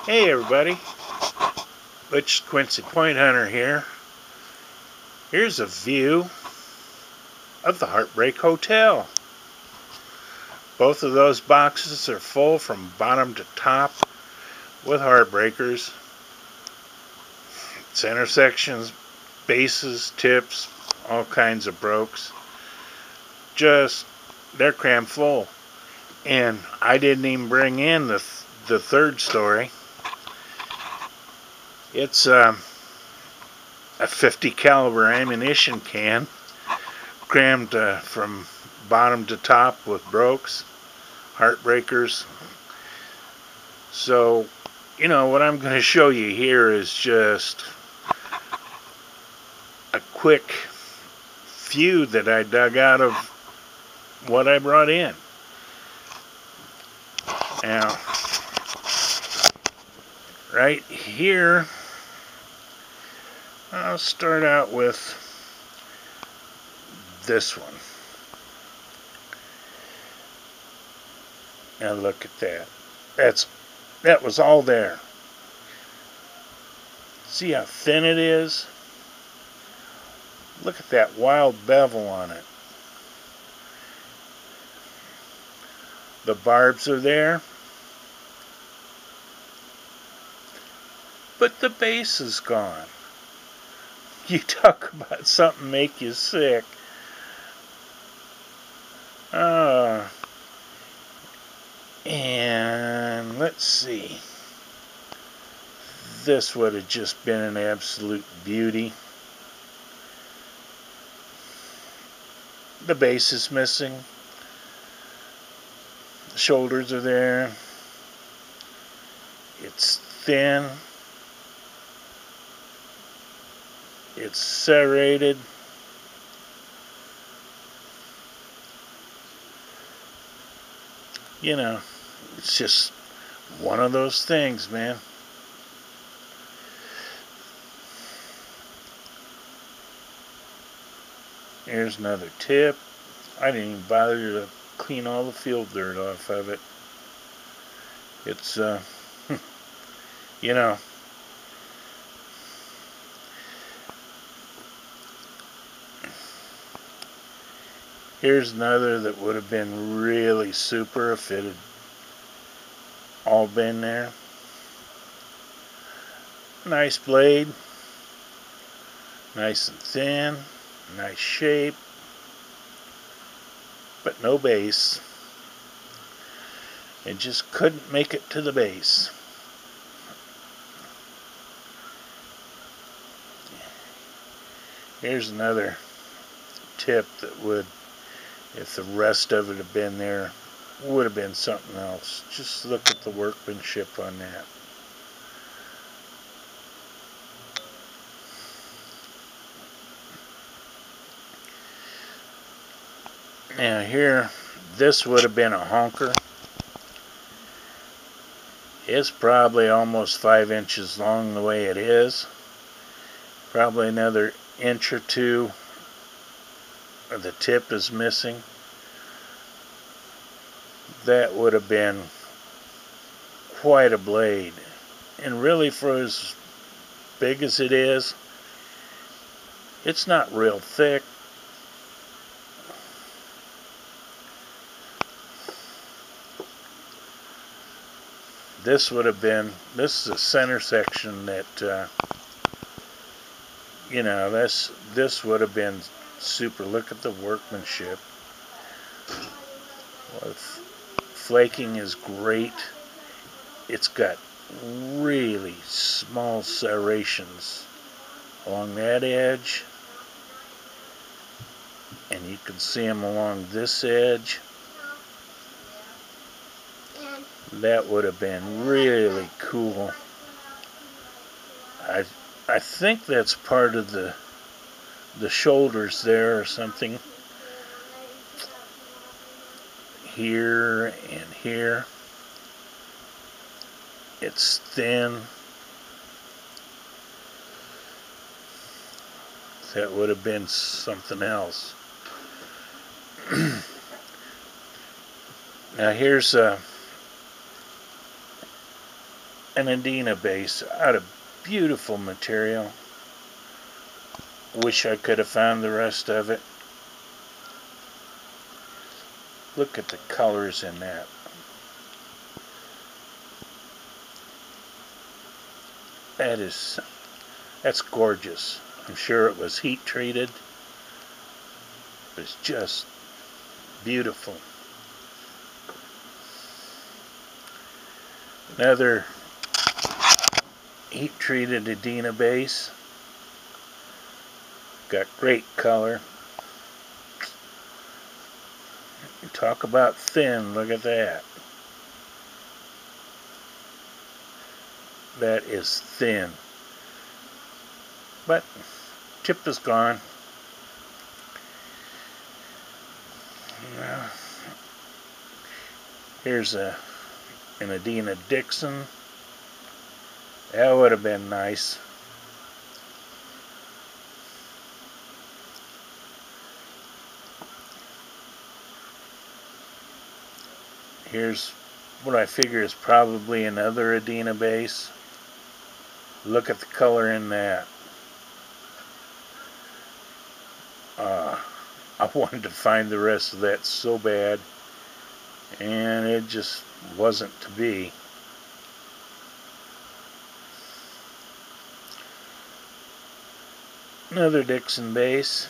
Hey everybody, it's Quincy Point Hunter here. Here's a view of the Heartbreak Hotel. Both of those boxes are full from bottom to top with heartbreakers. Center sections, bases, tips, all kinds of brokes. Just, they're crammed full. And I didn't even bring in the third story. It's a 50 caliber ammunition can crammed from bottom to top with brokes, heartbreakers. So, what I'm going to show you here is just a quick few that I dug out of what I brought in. Now, right here, I'll start out with this one. Now look at that. That was all there. See how thin it is? Look at that wild bevel on it. The barbs are there, but the base is gone. You talk about something make you sick. And let's see. This would have just been an absolute beauty. The base is missing. The shoulders are there. It's thin. It's serrated. It's just one of those things, man. Here's another tip. I didn't even bother to clean all the field dirt off of it. It's, Here's another that would have been really super if it had all been there. Nice blade. Nice and thin. Nice shape. But no base. It just couldn't make it to the base. Here's another tip that would, if the rest of it had been there, would have been something else. Just look at the workmanship on that. Now here, this would have been a honker. It's probably almost 5 inches long the way it is. Probably another inch or two of the tip is missing. That would have been quite a blade. And really, for as big as it is, it's not real thick. This would have been, this is a center section that, this would have been super. Look at the workmanship. Well, flaking is great. It's got really small serrations along that edge. And you can see them along this edge. That would have been really cool. I think that's part of the shoulders there or something. Here and here. It's thin. That would have been something else. Now here's an Adena base out of beautiful material. Wish I could have found the rest of it. Look at the colors in that. That's gorgeous. I'm sure it was heat treated. It's just beautiful. Another heat treated Adena base. Got great color. Talk about thin, look at that. That is thin. But tip is gone. Here's an Adena Dixon. That would have been nice. Here's what I figure is probably another Adena base. Look at the color in that. I wanted to find the rest of that so bad, and it just wasn't to be. Another Dixon base.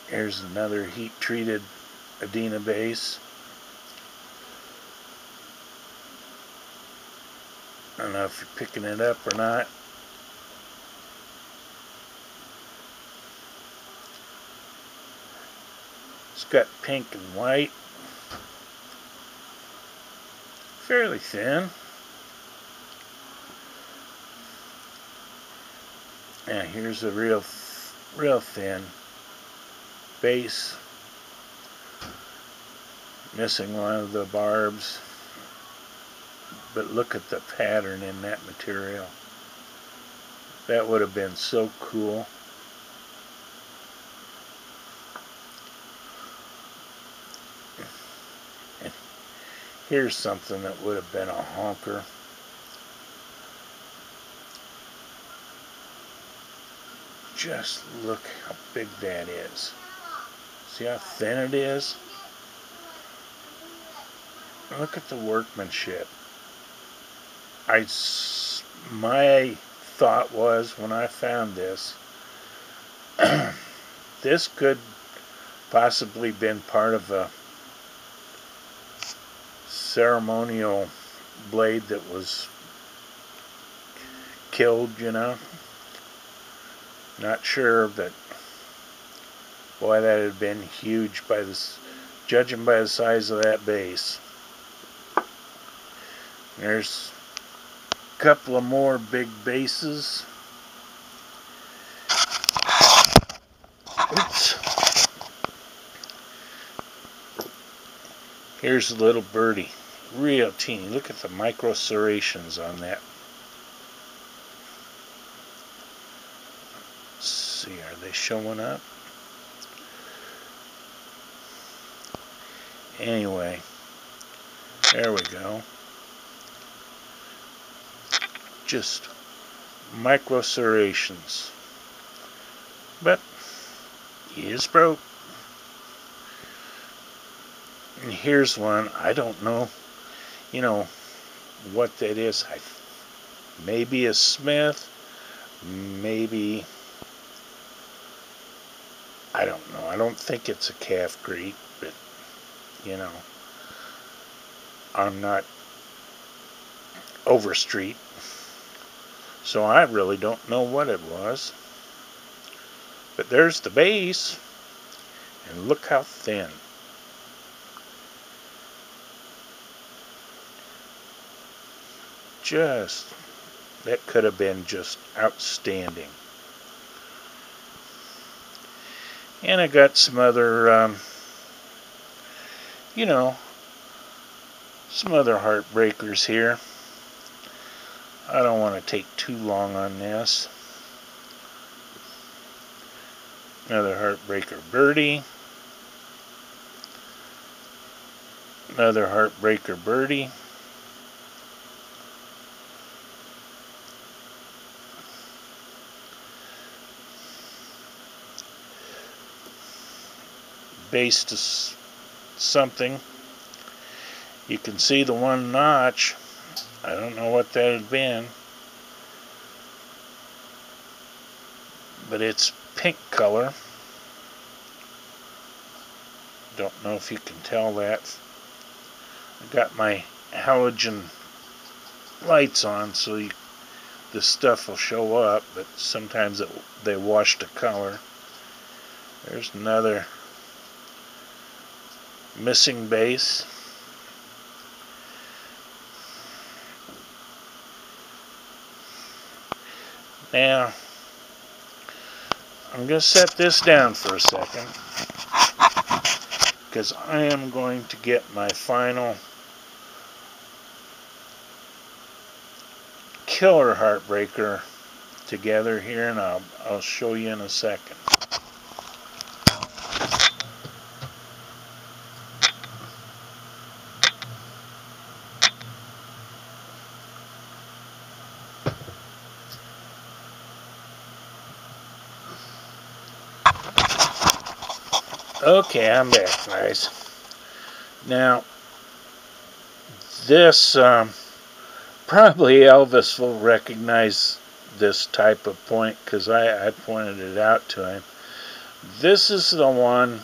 Here's another heat-treated Adena base. I don't know if you're picking it up or not. It's got pink and white. Fairly thin. Yeah, here's a real thin base. Missing one of the barbs. But look at the pattern in that material. That would have been so cool. And here's something that would have been a honker. Just look how big that is. See how thin it is? Look at the workmanship. My thought was when I found this, this could possibly been part of a ceremonial blade that was killed, you know. Not sure, but boy, that had been huge by this, judging by the size of that base. There's a couple of more big bases. Oops. Here's a little birdie. Real teeny. Look at the micro serrations on that. Let's see, are they showing up? Anyway, there we go. Just micro serrations. But he is broke. And here's one. I don't know, you know, what that is. Maybe a Smith. Maybe, I don't know. I don't think it's a calf greet, but you know, I'm not Overstreet, so I really don't know what it was. But there's the base, and look how thin. That could have been just outstanding. And I got some other, you know, some other heartbreakers here. I don't want to take too long on this. Another heartbreaker birdie. Another heartbreaker birdie. Base to something. You can see the one notch. I don't know what that had been, but it's pink color. Don't know if you can tell that. I got my halogen lights on, so the stuff will show up, but sometimes they wash the color. There's another missing base. Now, I'm going to set this down for a second, because I am going to get my final killer heartbreaker together here, and I'll show you in a second. Okay, I'm back, guys. Now, this, probably Elvis will recognize this type of point, because I pointed it out to him. This is the one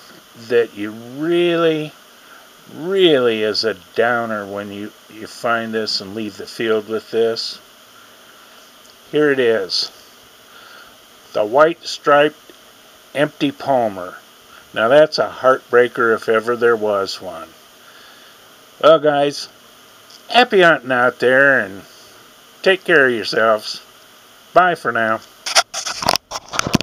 that you really is a downer when you find this and leave the field with this. Here it is. The white striped empty palmer. Now that's a heartbreaker if ever there was one. Well, guys, happy hunting out there, and take care of yourselves. Bye for now.